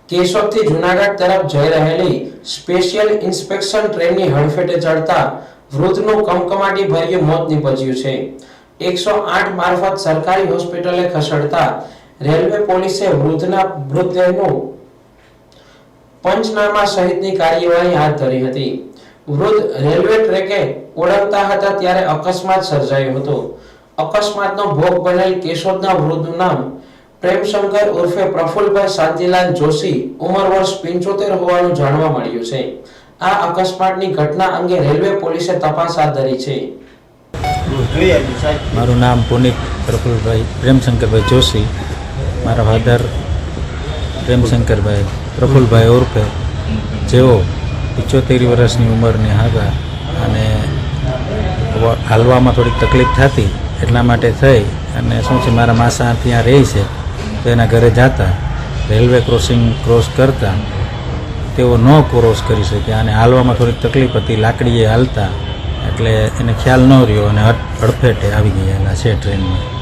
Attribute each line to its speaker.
Speaker 1: કેશોદથી જૂનાગઢ તરફ જઈ રહેલી સ્પેશિયલ ઇન્સ્પેક્શન ટ્રેનની હડફેટે ચડતા વૃદ્ધનું કમકમાટી ભર્યું મોત નીપજ્યું છે। 108 મારફત સરકારી હોસ્પિટલે ખસેડતા રેલવે પોલીસે વૃદ્ધના મૃતદેહનું પંચનામા સહિતની કાર્યવાહી હાથ ધરી હતી। વૃદ્ધ રેલવે ટ્રેકે ઓળંગતા હતા ત્યારે અકસ્માત સર્જાયો હતો। અકસ્માતનો ભોગ બનેલ કેશોદના વૃદ્ધનું નામ પ્રેમશંકર ઉર્ફે પ્રફુલભાઈ શાંતિલાલ જોશી ઉંમર વર્ષ 75 હોવાનું જાણવા મળ્યું છે। આ અકસ્માતની ઘટના અંગે રેલવે પોલીસે તપાસ હાથ ધરી છે।
Speaker 2: મારું નામ પુનિત પ્રફુલભાઈ પ્રેમશંકરભાઈ જોશી, મારા ફાધર પ્રેમશંકરભાઈ પ્રફુલભાઈ ઉર્ફે જેઓ 75 વર્ષની ઉંમરની હતા અને હાલવામાં થોડીક તકલીફ થતી એટલા માટે થઈ અને શું છે મારા માસા ત્યાં રહે છે તો એના ઘરે જતા રેલવે ક્રોસ કરતા તેઓ ન ક્રોસ કરી શક્યા અને હાલવામાં થોડીક તકલીફ હતી, લાકડીએ હાલતા એટલે એને ખ્યાલ ન રહ્યો અને હડફેટે આવી ગયેલા છે ટ્રેનમાં।